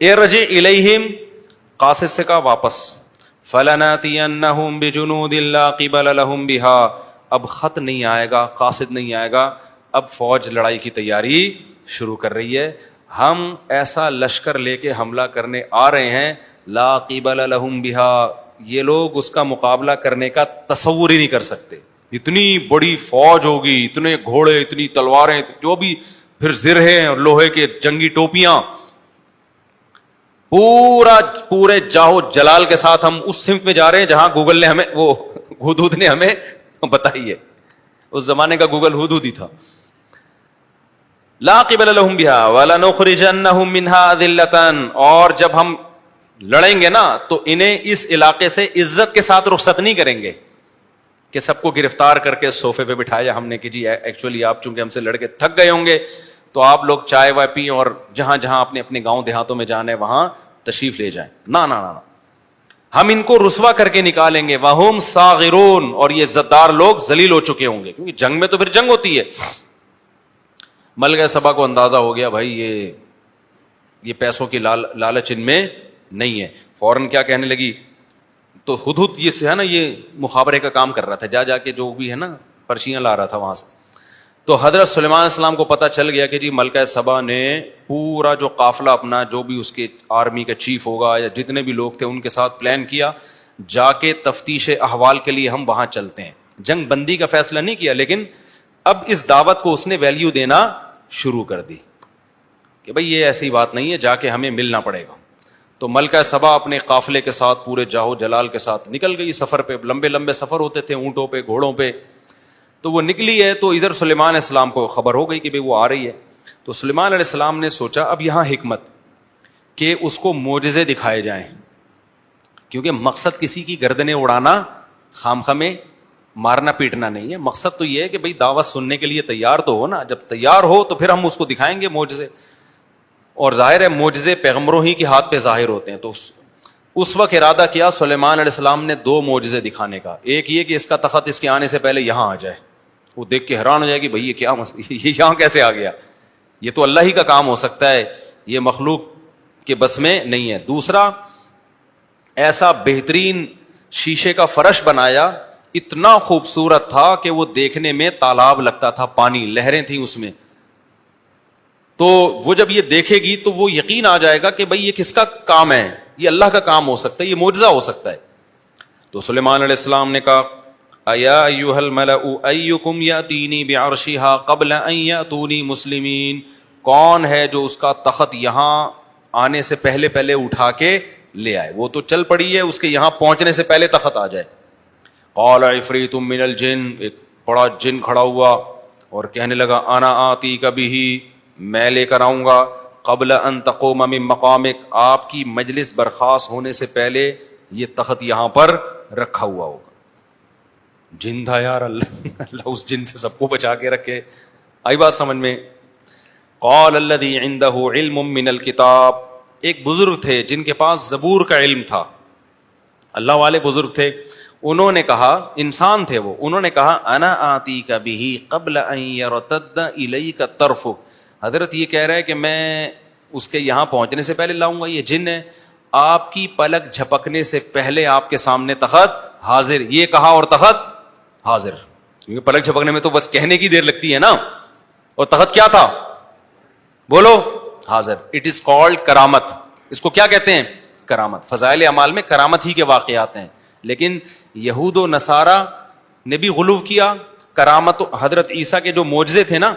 ارجع الیہم، قاصد سے کہا واپس، فلناتینہم بجنود لا قبل لہم بہا، اب خط نہیں آئے گا، قاصد نہیں آئے گا، اب فوج لڑائی کی تیاری شروع کر رہی ہے، ہم ایسا لشکر لے کے حملہ کرنے آ رہے ہیں، لا قبل لہم بہا، یہ لوگ اس کا مقابلہ کرنے کا تصور ہی نہیں کر سکتے، اتنی بڑی فوج ہوگی، اتنے گھوڑے، اتنی تلواریں، جو بھی پھر زرہیں اور لوہے کے جنگی ٹوپیاں، پورے جاہو جلال کے ساتھ ہم اس سمت میں جا رہے ہیں جہاں گوگل نے ہمیں، وہ ہدہد نے ہمیں بتائی ہے، اس زمانے کا گوگل ہدہد ہی تھا۔ لا قبل لهم بها ولنخرجنهم منها ذلة، اور جب ہم لڑیں گے نا تو انہیں اس علاقے سے عزت کے ساتھ رخصت نہیں کریں گے کہ سب کو گرفتار کر کے صوفے پہ بٹھایا ہم نے کہ جی ایکچولی آپ چونکہ ہم سے لڑ کے تھک گئے ہوں گے تو آپ لوگ چائے وائے پئیں اور جہاں جہاں اپنے اپنے گاؤں دیہاتوں میں جانا ہے وہاں تشریف لے جائیں، نہ نہ نہ، ہم ان کو رسوا کر کے نکالیں گے، وہم صاغرون، اور یہ زدار لوگ ذلیل ہو چکے ہوں گے، کیونکہ جنگ میں تو پھر جنگ ہوتی ہے۔ ملکہ سبا کو اندازہ ہو گیا بھائی یہ پیسوں کی لالچ ان میں نہیں ہے، فوراً کیا کہنے لگی، تو ہدہد یہ سے ہے نا، یہ مخابرے کا کام کر رہا تھا، جا کے جو بھی ہے نا پرچیاں لا رہا تھا وہاں سے، تو حضرت سلیمان علیہ السلام کو پتہ چل گیا کہ جی ملکہ سبا نے پورا جو قافلہ اپنا، جو بھی اس کے آرمی کا چیف ہوگا یا جتنے بھی لوگ تھے ان کے ساتھ پلان کیا، جا کے تفتیش احوال کے لیے ہم وہاں چلتے ہیں، جنگ بندی کا فیصلہ نہیں کیا، لیکن اب اس دعوت کو اس نے ویلیو دینا شروع کر دی کہ بھئی یہ ایسی بات نہیں ہے، جا کے ہمیں ملنا پڑے گا۔ تو ملکہ سبا اپنے قافلے کے ساتھ پورے جاہو جلال کے ساتھ نکل گئی سفر پہ، لمبے لمبے سفر ہوتے تھے اونٹوں پہ گھوڑوں پہ، تو وہ نکلی ہے تو ادھر سلیمان علیہ السلام کو خبر ہو گئی کہ بھئی وہ آ رہی ہے، تو سلیمان علیہ السلام نے سوچا اب یہاں حکمت کہ اس کو معجزے دکھائے جائیں، کیونکہ مقصد کسی کی گردنیں اڑانا، خامخواہ میں مارنا پیٹنا نہیں ہے، مقصد تو یہ ہے کہ بھئی دعوت سننے کے لیے تیار تو ہو نا، جب تیار ہو تو پھر ہم اس کو دکھائیں گے معجزے، اور ظاہر ہے معجزے پیغمبروں ہی کے ہاتھ پہ ظاہر ہوتے ہیں۔ تو اس وقت ارادہ کیا سلیمان علیہ السلام نے 2 معجزے دکھانے کا، ایک یہ کہ اس کا تخت اس کے آنے سے پہلے یہاں آ جائے، وہ دیکھ کے حیران ہو جائے کہ بھئی یہ کیا یہ یہاں کیسے آ گیا، یہ تو اللہ ہی کا کام ہو سکتا ہے، یہ مخلوق کے بس میں نہیں ہے۔ دوسرا، ایسا بہترین شیشے کا فرش بنایا، اتنا خوبصورت تھا کہ وہ دیکھنے میں تالاب لگتا تھا، پانی لہریں تھیں اس میں، تو وہ جب یہ دیکھے گی تو وہ یقین آ جائے گا کہ بھئی یہ کس کا کام ہے، یہ اللہ کا کام ہو سکتا ہے، یہ معجزہ ہو سکتا ہے۔ تو سلیمان علیہ السلام نے کہا ایا ایھا الملأ ایکم یاتینی بعرشھا قبل ان یاتونی مسلمین، کون ہے جو اس کا تخت یہاں آنے سے پہلے پہلے اٹھا کے لے آئے، وہ تو چل پڑی ہے، اس کے یہاں پہنچنے سے پہلے تخت آ جائے۔ قال عفریت من الجن، ایک بڑا جن کھڑا ہوا اور کہنے لگا انا آتیک بہ، میں لے کر آؤں گا، قبل ان تقوم من مقامک، آپ کی مجلس برخاست ہونے سے پہلے یہ تخت یہاں پر رکھا ہوا ہوگا۔ جن تھا یار، اللہ اس جن سے سب کو بچا کے رکھے۔ آئی بات سمجھ میں؟ قال الذی عنده علم من الکتاب، ایک بزرگ تھے جن کے پاس زبور کا علم تھا، اللہ والے بزرگ تھے، انہوں نے کہا، انسان تھے وہ، انہوں نے کہا انا آتیک بہ قبل ان یرتد الیک طرفک، حضرت یہ کہہ رہا ہے کہ میں اس کے یہاں پہنچنے سے پہلے لاؤں گا، یہ جن ہے، آپ کی پلک جھپکنے سے پہلے آپ کے سامنے تخت حاضر، یہ کہا اور تخت حاضر، کیونکہ پلک جھپکنے میں تو بس کہنے کی دیر لگتی ہے نا، اور تخت کیا تھا بولو، حاضر۔ اٹ از کالڈ کرامت، اس کو کیا کہتے ہیں؟ کرامت۔ فضائل اعمال میں کرامت ہی کے واقعات ہیں، لیکن یہود و نصارہ نے بھی غلو کیا، کرامت حضرت عیسیٰ کے جو معجزے تھے نا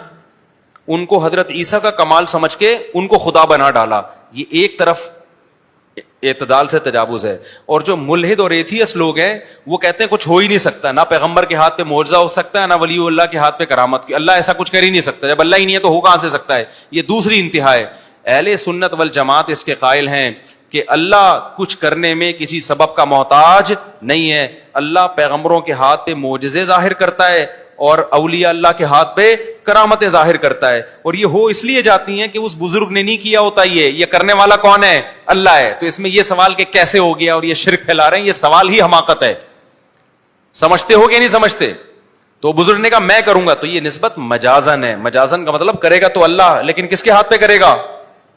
ان کو حضرت عیسیٰ کا کمال سمجھ کے ان کو خدا بنا ڈالا، یہ ایک طرف اعتدال سے تجاوز ہے۔ اور جو ملحد اور ایتھیس لوگ ہیں وہ کہتے ہیں کچھ ہو ہی نہیں سکتا، نہ پیغمبر کے ہاتھ پہ معجزہ ہو سکتا ہے، نہ ولی اللہ کے ہاتھ پہ کرامت کی، اللہ ایسا کچھ کر ہی نہیں سکتا، جب اللہ ہی نہیں ہے تو ہو کہاں سے سکتا ہے، یہ دوسری انتہا ہے۔ اہل سنت والجماعت اس کے قائل ہیں کہ اللہ کچھ کرنے میں کسی سبب کا محتاج نہیں ہے، اللہ پیغمبروں کے ہاتھ پہ معجزے ظاہر کرتا ہے اور اولیاء اللہ کے ہاتھ پہ کرامتیں ظاہر کرتا ہے، اور یہ ہو اس لیے جاتی ہیں کہ اس بزرگ نے نہیں کیا ہوتا، یہ کرنے والا کون ہے؟ اللہ ہے۔ تو اس میں یہ سوال کہ کیسے ہو گیا اور یہ شرک پھیلا رہے ہیں، یہ سوال ہی حماقت ہے، سمجھتے ہو کہ نہیں سمجھتے؟ تو بزرگ نے کہا میں کروں گا، تو یہ نسبت مجازن ہے، مجازن کا مطلب کرے گا تو اللہ، لیکن کس کے ہاتھ پہ کرے گا؟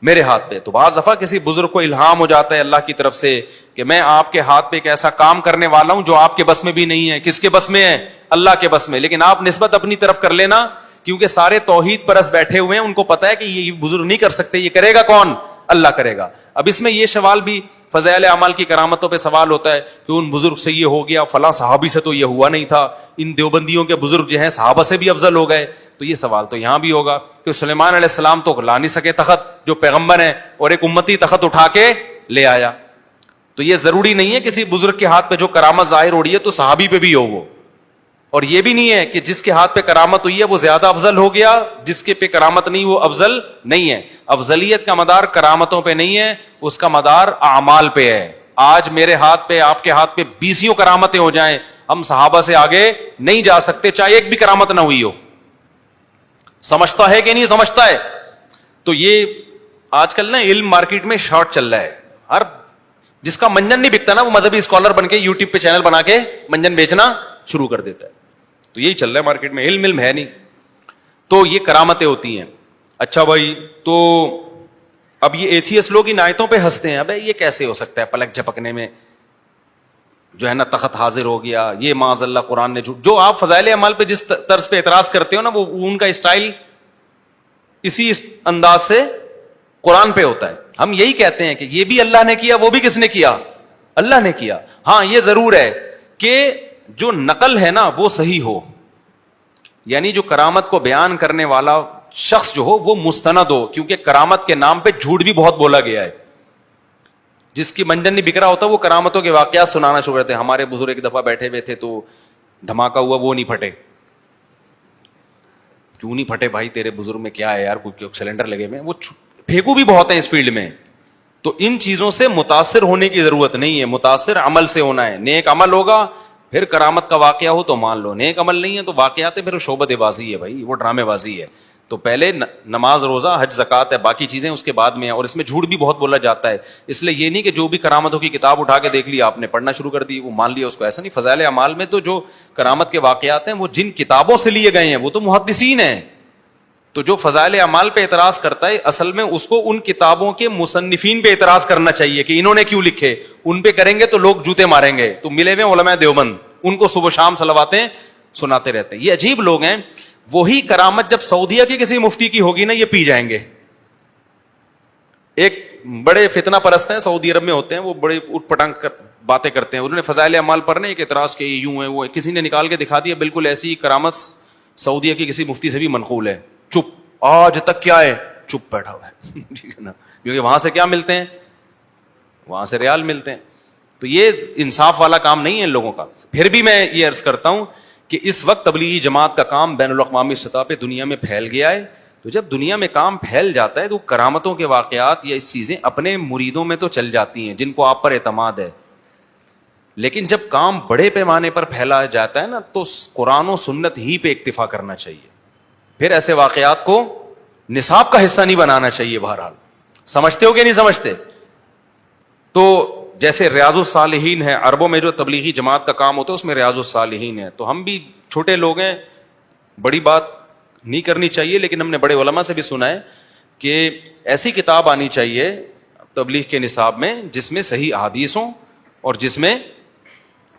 میرے ہاتھ پہ. تو بعض دفعہ کسی بزرگ کو الہام ہو جاتا ہے اللہ کی طرف سے کہ میں آپ کے ہاتھ پہ ایک ایسا کام کرنے والا ہوں جو آپ کے بس میں بھی نہیں ہے. کس کے بس میں ہے؟ اللہ کے بس میں. لیکن آپ نسبت اپنی طرف کر لینا, کیونکہ سارے توحید پرست بیٹھے ہوئے ہیں, ان کو پتا ہے کہ یہ بزرگ نہیں کر سکتے, یہ کرے گا کون؟ اللہ کرے گا. اب اس میں یہ سوال بھی فضائل اعمال کی کرامتوں پہ سوال ہوتا ہے کہ ان بزرگ سے یہ ہو گیا, فلاں صحابی سے تو یہ ہوا نہیں تھا, ان دیوبندیوں کے بزرگ جو ہیں صحابہ سے بھی افضل ہو گئے. تو یہ سوال تو یہاں بھی ہوگا کہ سلیمان علیہ السلام تو لا نہیں سکے تخت, جو پیغمبر ہیں, اور ایک امتی تخت اٹھا کے لے آیا. تو یہ ضروری نہیں ہے کسی بزرگ کے ہاتھ پہ جو کرامت ظاہر ہو رہی ہے تو صحابی پہ بھی ہو وہ, اور یہ بھی نہیں ہے کہ جس کے ہاتھ پہ کرامت ہوئی ہے وہ زیادہ افضل ہو گیا, جس کے پہ کرامت نہیں وہ افضل نہیں ہے. افضلیت کا مدار کرامتوں پہ نہیں ہے, اس کا مدار اعمال پہ ہے. آج میرے ہاتھ پہ, آپ کے ہاتھ پہ 20 کرامتیں ہو جائیں, ہم صحابہ سے آگے نہیں جا سکتے, چاہے ایک بھی کرامت نہ ہوئی ہو. سمجھتا ہے کہ نہیں سمجھتا ہے؟ تو یہ آج کل نا علم مارکیٹ میں شارٹ چل رہا ہے. ہر جس کا منجن نہیں بکتا نا وہ مذہبی اسکالر بن کے یوٹیوب پہ چینل بنا کے منجن بیچنا شروع کر دیتا ہے. تو یہی چل رہا ہے مارکیٹ میں, علم ہے نہیں. تو یہ کرامتیں ہوتی ہیں. اچھا بھائی, تو اب یہ ایتھیس لوگ ان آیتوں پہ ہنستے ہیں, ابے یہ کیسے ہو سکتا ہے پلک جھپکنے میں جو ہے نا تخت حاضر ہو گیا, یہ معاذ اللہ قرآن نے جو آپ فضائل اعمال پہ جس طرز پہ اعتراض کرتے ہو نا, وہ ان کا اسٹائل اسی انداز سے قرآن پہ ہوتا ہے. ہم یہی کہتے ہیں کہ یہ بھی اللہ نے کیا, وہ بھی کس نے کیا؟ اللہ نے کیا. ہاں یہ ضرور ہے کہ جو نقل ہے نا وہ صحیح ہو, یعنی جو کرامت کو بیان کرنے والا شخص جو ہو وہ مستند ہو, کیونکہ کرامت کے نام پہ جھوٹ بھی بہت بولا گیا ہے. جس کی منجن نہیں بکھ رہا ہوتا وہ کرامتوں کے واقعات سنانا شروع کرتے ہیں. ہمارے بزرگ ایک دفعہ بیٹھے ہوئے تھے تو دھماکہ ہوا, وہ نہیں پھٹے. کیوں نہیں پھٹے بھائی, تیرے بزرگ میں کیا ہے یار, کوئی سلنڈر لگے ہوئے, وہ پھینکو بھی بہت ہیں اس فیلڈ میں. تو ان چیزوں سے متاثر ہونے کی ضرورت نہیں ہے, متاثر عمل سے ہونا ہے. نیک عمل ہوگا پھر کرامت کا واقعہ ہو تو مان لو, نیک عمل نہیں ہے تو واقعات پھر شعبد بازی ہے بھائی, وہ ڈرامے بازی ہے. تو پہلے نماز, روزہ, حج, زکات ہے, باقی چیزیں اس کے بعد میں ہیں. اور اس میں جھوٹ بھی بہت بولا جاتا ہے. اس لیے یہ نہیں کہ جو بھی کرامتوں کی کتاب اٹھا کے دیکھ لی آپ نے پڑھنا شروع کر دی وہ مان لیا اس کو, ایسا نہیں. فضائل اعمال میں تو جو کرامت کے واقعات ہیں وہ جن کتابوں سے لیے گئے ہیں وہ تو محدثین ہیں. تو جو فضائل اعمال پہ اعتراض کرتا ہے اصل میں اس کو ان کتابوں کے مصنفین پہ اعتراض کرنا چاہیے کہ انہوں نے کیوں لکھے. ان پہ کریں گے تو لوگ جوتے ماریں گے. تو ملے ہوئے علماء دیوبند, ان کو صبح شام صلواتیں سناتے رہتے ہیں. یہ عجیب لوگ ہیں. وہی کرامت جب سعودیہ کی کسی مفتی کی ہوگی نا یہ پی جائیں گے. ایک بڑے فتنہ پرست ہیں سعودی عرب میں ہوتے ہیں, وہ بڑے اٹھ پٹانگ باتیں کرتے ہیں. انہوں نے فضائل اعمال پر نے ایک اعتراض کہ یوں ہے وہ, کسی نے نکال کے دکھا دیا بالکل ایسی کرامت سعودیہ کی کسی مفتی سے بھی منقول ہے. چپ, آج تک کیا ہے, چپ بیٹھا ہوا ہے. ٹھیک ہے نا, کیونکہ وہاں سے کیا ملتے ہیں, وہاں سے ریال ملتے ہیں. تو یہ انصاف والا کام نہیں ہے ان لوگوں کا. پھر بھی میں یہ عرض کرتا ہوں کہ اس وقت تبلیغی جماعت کا کام بین الاقوامی سطح پہ دنیا میں پھیل گیا ہے. تو جب دنیا میں کام پھیل جاتا ہے تو کرامتوں کے واقعات یا اس چیزیں اپنے مریدوں میں تو چل جاتی ہیں جن کو آپ پر اعتماد ہے. لیکن جب کام بڑے پیمانے پر پھیلا جاتا ہے نا تو قرآن و سنت ہی پہ اکتفا کرنا چاہیے. پھر ایسے واقعات کو نصاب کا حصہ نہیں بنانا چاہیے. بہرحال سمجھتے ہو کہ نہیں سمجھتے؟ تو جیسے ریاض الصالحین ہے, عربوں میں جو تبلیغی جماعت کا کام ہوتا ہے اس میں ریاض الصالحین ہے. تو ہم بھی چھوٹے لوگ ہیں, بڑی بات نہیں کرنی چاہیے, لیکن ہم نے بڑے علماء سے بھی سنا ہے کہ ایسی کتاب آنی چاہیے تبلیغ کے نصاب میں جس میں صحیح احادیث ہوں اور جس میں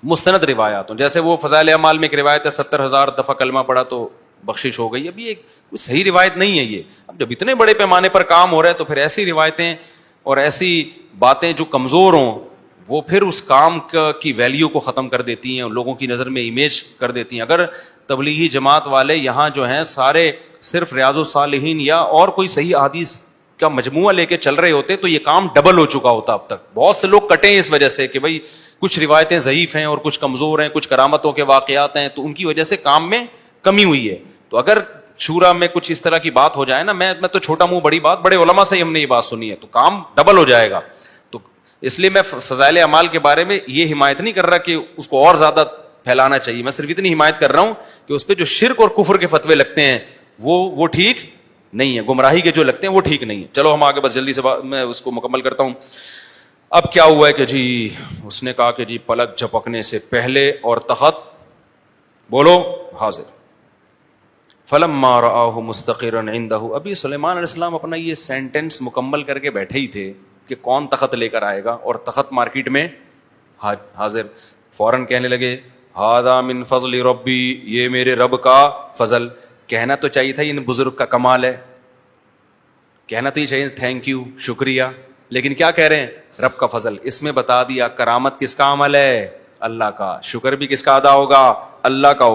مستند روایات ہوں. جیسے وہ فضائل اعمال میں ایک روایت ہے 70,000 دفعہ کلمہ پڑھا تو بخشش ہو گئی. ابھی ایک صحیح روایت نہیں ہے یہ. اب جب اتنے بڑے پیمانے پر کام ہو رہا ہے تو پھر ایسی روایتیں اور ایسی باتیں جو کمزور ہوں وہ پھر اس کام کی ویلیو کو ختم کر دیتی ہیں, لوگوں کی نظر میں امیج کر دیتی ہیں. اگر تبلیغی جماعت والے یہاں جو ہیں سارے صرف ریاض الصالحین یا اور کوئی صحیح احادیث کا مجموعہ لے کے چل رہے ہوتے تو یہ کام ڈبل ہو چکا ہوتا اب تک. بہت سے لوگ کٹے ہیں اس وجہ سے کہ بھائی کچھ روایتیں ضعیف ہیں اور کچھ کمزور ہیں, کچھ کرامتوں کے واقعات ہیں, تو ان کی وجہ سے کام میں کمی ہوئی ہے. تو اگر شورا میں کچھ اس طرح کی بات ہو جائے نا, میں تو چھوٹا منہ بڑی بات, بڑے علماء سے ہم نے یہ بات سنی ہے, تو کام ڈبل ہو جائے گا. تو اس لیے میں فضائل اعمال کے بارے میں یہ حمایت نہیں کر رہا کہ اس کو اور زیادہ پھیلانا چاہیے. میں صرف اتنی حمایت کر رہا ہوں کہ اس پہ جو شرک اور کفر کے فتوے لگتے ہیں وہ ٹھیک نہیں ہے, گمراہی کے جو لگتے ہیں وہ ٹھیک نہیں ہے. چلو ہم آگے, بس جلدی سے میں اس کو مکمل کرتا ہوں. اب کیا ہوا ہے کہ جی اس نے کہا کہ جی پلک جھپکنے سے پہلے اور تخت بولو حاضر. فلما رآہ مستقرا عنده، ابھی سلیمان علیہ السلام اپنا یہ سینٹنس مکمل کر کے بیٹھے ہی تھے کہ کون تخت لے کر آئے گا، اور تخت مارکیٹ میں حاضر. فوراً کہنے لگے ھذا من فضل ربی، یہ میرے رب کا فضل. کہنا تو چاہیے تھا ان بزرگ کا کمال ہے، کہنا تو یہ چاہیے تھینک یو، شکریہ، لیکن کیا کہہ رہے ہیں؟ رب کا فضل. اس میں بتا دیا کرامت کس کا عمل ہے؟ اللہ کا. شکر بھی کس کا ادا ہوگا؟ اللہ کا ہوگا.